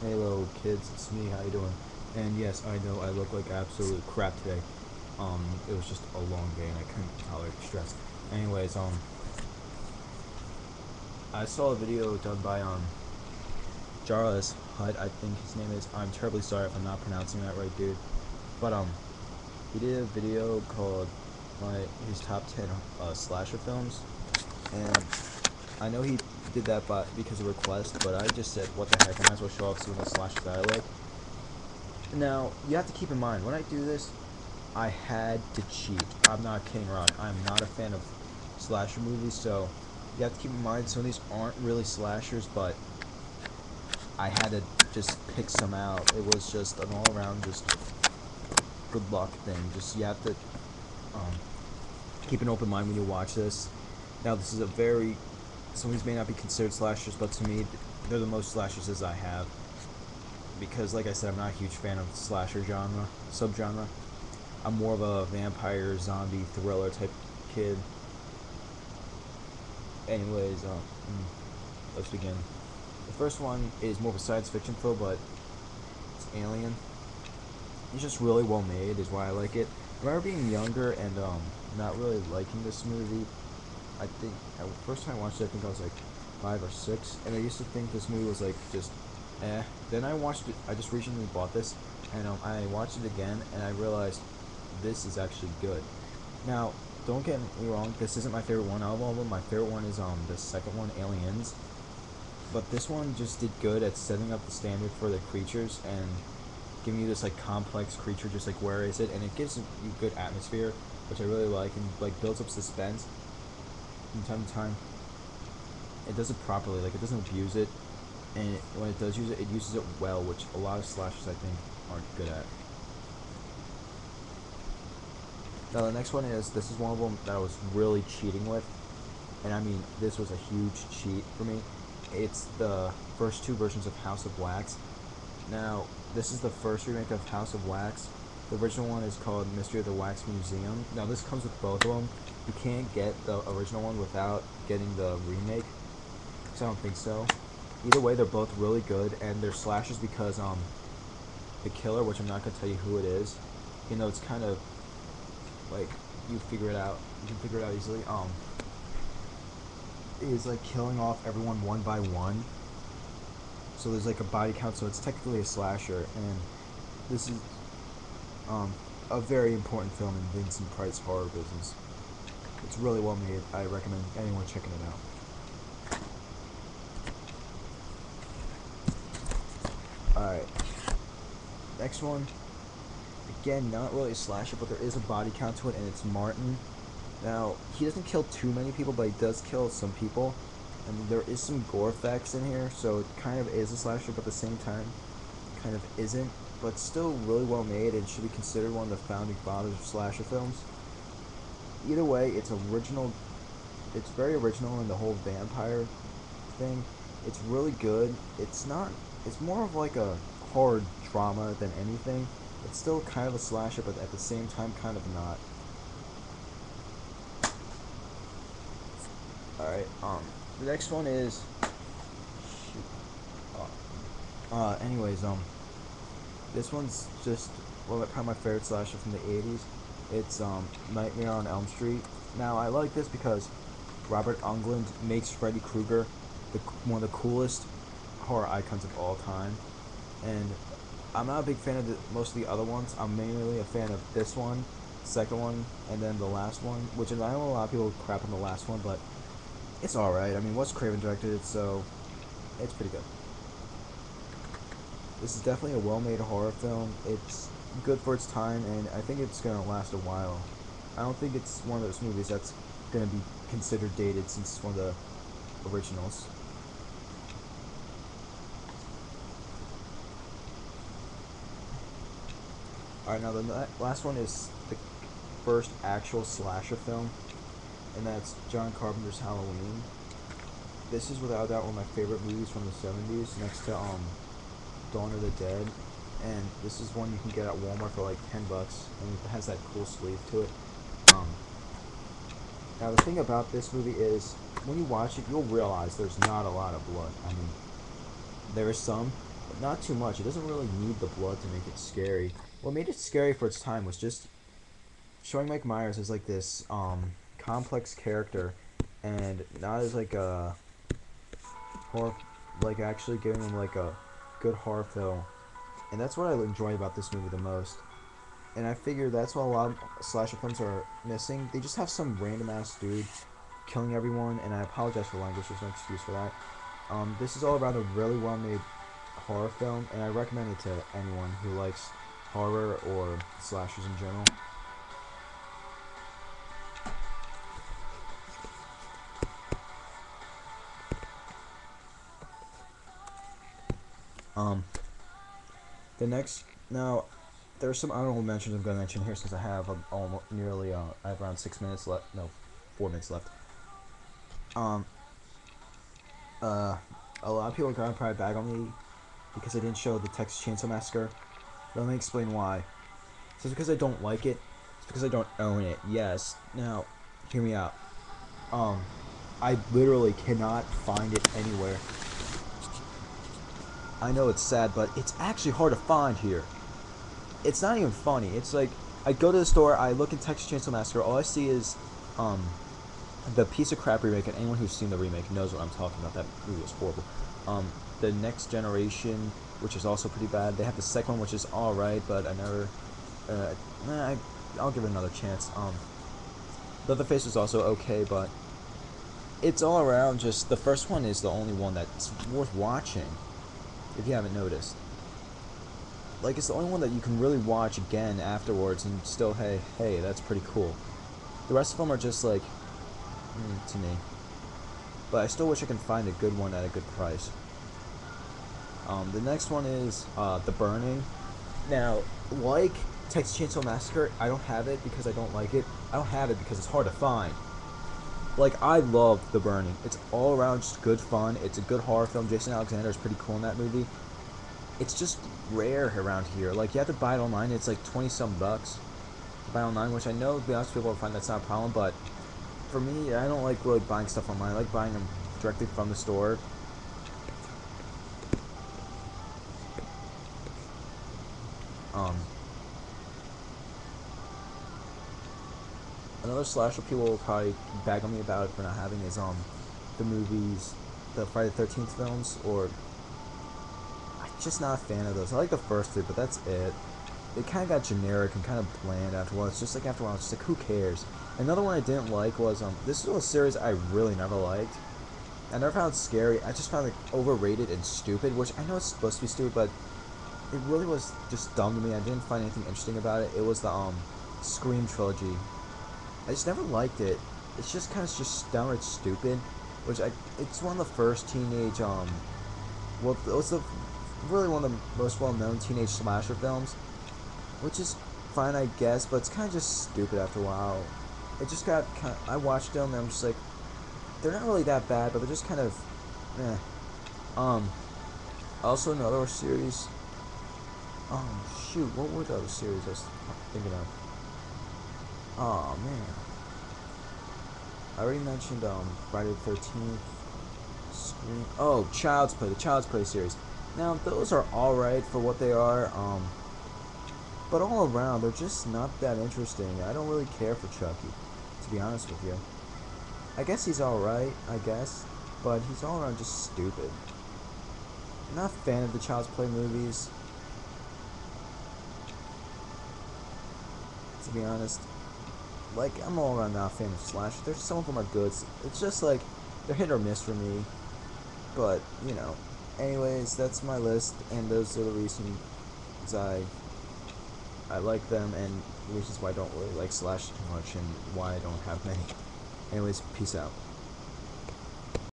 Hello kids, it's me, how you doing? And yes, I know I look like absolute crap today. It was just a long day and I couldn't tolerate the stress. Anyways, I saw a video done by Jarlis Hut, I think his name is. I'm terribly sorry if I'm not pronouncing that right, dude. But he did a video called his top 10 slasher films, and I know he did that because of request, but I just said, what the heck, I might as well show off some of the slashers that I like. Now, you have to keep in mind, when I do this, I had to cheat. I'm not kidding around. I'm not a fan of slasher movies, so you have to keep in mind some of these aren't really slashers, but I had to just pick some out. It was just an all-around just good luck thing. Just you have to um, keep an open mind when you watch this. Now, this is a very some of these may not be considered slashers, but to me, they're the most slashers as I have. Because, like I said, I'm not a huge fan of slasher subgenre. I'm more of a vampire, zombie, thriller type kid. Anyways, let's begin. The first one is more of a science fiction film, but it's Alien. It's just really well made, is why I like it. I remember being younger and not really liking this movie. I think first time I watched it, I think I was like 5 or 6, and I used to think this movie was like just eh. Then I watched it. I just recently bought this, and I watched it again, and I realized this is actually good. Now, don't get me wrong. This isn't my favorite one out of all of them. My favorite one is the second one, Aliens. But this one just did good at setting up the standard for the creatures and giving you this like complex creature, just like where is it, and it gives you good atmosphere, which I really like, and like builds up suspense from time to time. It does it properly, like it doesn't abuse it, and when it does use it, it uses it well, which a lot of slashers I think aren't good at. Now the next one is this is one of them that I was really cheating with, and I mean this was a huge cheat for me. It's the first two versions of House of Wax. Now this is the first remake of House of Wax. The original one is called Mystery of the Wax Museum. Now this comes with both of them. You can't get the original one without getting the remake, because I don't think so. Either way, they're both really good, and they're slashers because the killer, which I'm not gonna tell you who it is, it's kind of like you figure it out. You can figure it out easily. Is like killing off everyone one by one. So there's like a body count, so it's technically a slasher, and this is um a very important film in Vincent Price horror business. It's really well made. I recommend anyone checking it out. Alright, next one. Again, not really a slasher, but there is a body count to it, and it's Martin. Now, he doesn't kill too many people, but he does kill some people. And there is some gore effects in here, so it kind of is a slasher, but at the same time, kind of isn't. But still really well made, and should be considered one of the founding fathers of slasher films. Either way, it's original. It's very original in the whole vampire thing. It's really good. It's not. It's more of like a horror drama than anything. It's still kind of a slasher, but at the same time, kind of not. All right. The next one is. Shoot. Anyways, this one's just probably my favorite slasher from the '80s. It's Nightmare on Elm Street. Now I like this because Robert Englund makes Freddy Krueger one of the coolest horror icons of all time, and I'm not a big fan of most of the other ones. I'm mainly a fan of this one, second one, and then the last one. Which I know a lot of people crap on the last one, but it's all right. I mean, Wes Craven directed it, so it's pretty good. This is definitely a well-made horror film. It's good for its time, and I think it's gonna last a while. I don't think it's one of those movies that's gonna be considered dated since it's one of the originals. Alright, now the last one is the first actual slasher film, and that's John Carpenter's Halloween. This is without doubt one of my favorite movies from the 70s, next to Dawn of the Dead. And this is one you can get at Walmart for like $10, and it has that cool sleeve to it. Um, Now the thing about this movie is, when you watch it, you'll realize there's not a lot of blood. I mean, there is some, but not too much. It doesn't really need the blood to make it scary. What made it scary for its time was just showing Mike Myers as like this complex character, and not as like a horror, like actually giving him like a good horror film. And that's what I enjoy about this movie the most. And I figure that's what a lot of slasher films are missing. They just have some random ass dude killing everyone, and I apologize for language. There's no excuse for that. This is all about a really well made horror film, and I recommend it to anyone who likes horror or slashers in general. Um, the next now, there's some honorable mentions I'm gonna mention here since I have almost nearly I have around 6 minutes left. No, 4 minutes left. Um, a lot of people are gonna probably bag on me because I didn't show the Texas Chainsaw Massacre. But let me explain why. It's just because I don't like it. It's because I don't own it. Yes. Now, hear me out. Um, I literally cannot find it anywhere. I know it's sad, but it's actually hard to find here. It's not even funny. It's like I go to the store, I look in Texas Chainsaw Massacre, all I see is um the piece of crap remake, and anyone who's seen the remake knows what I'm talking about. That movie was horrible. The Next Generation, which is also pretty bad. They have the second one, which is all right, but I never. I'll give it another chance. Leatherface is also okay, but it's all around. Just the first one is the only one that's worth watching. If you haven't noticed, like it's the only one that you can really watch again afterwards, and still, hey, that's pretty cool. The rest of them are just like, to me. But I still wish I could find a good one at a good price. The next one is The Burning. Now, like Texas Chainsaw Massacre, I don't have it because I don't like it. I don't have it because it's hard to find. Like, I love The Burning. It's all around just good fun. It's a good horror film. Jason Alexander is pretty cool in that movie. It's just rare around here. Like, you have to buy it online. It's like 20-some bucks to buy online, which I know, to be honest, people will find that's not a problem, but for me, I don't like really buying stuff online. I like buying them directly from the store. Another slasher people will probably bag on me about for not having is the movies, the Friday the 13th films, or I'm just not a fan of those. I like the first two, but that's it. It kind of got generic and kind of bland after a while. It's just like after a while, it's just like, who cares? Another one I didn't like was this is a series I really never liked. I never found it scary. I just found it overrated and stupid, which I know it's supposed to be stupid, but it really was just dumb to me. I didn't find anything interesting about it. It was the Scream trilogy. I just never liked it. It's just kind of just downright stupid, which it's one of the first teenage well, it was really one of the most well-known teenage slasher films, which is fine, I guess, but it's kind of just stupid after a while. It just got I watched them and I'm just like, they're not really that bad, but they're just kind of, Also another series. Shoot, what were those series I was thinking of? Oh man, I already mentioned Friday the 13th, Scream. Oh, Child's Play, the Child's Play series. Now those are all right for what they are. But all around, they're just not that interesting. I don't really care for Chucky, to be honest with you. I guess he's alright, I guess, but he's all around just stupid. I'm not a fan of the Child's Play movies, to be honest. Like, I'm all around not a fan of Slash. Some of them are good. It's just like, they're hit or miss for me. But, you know. Anyways, that's my list, and those are the reasons I like them, and the reasons why I don't really like Slash too much, and why I don't have many. Anyways, peace out.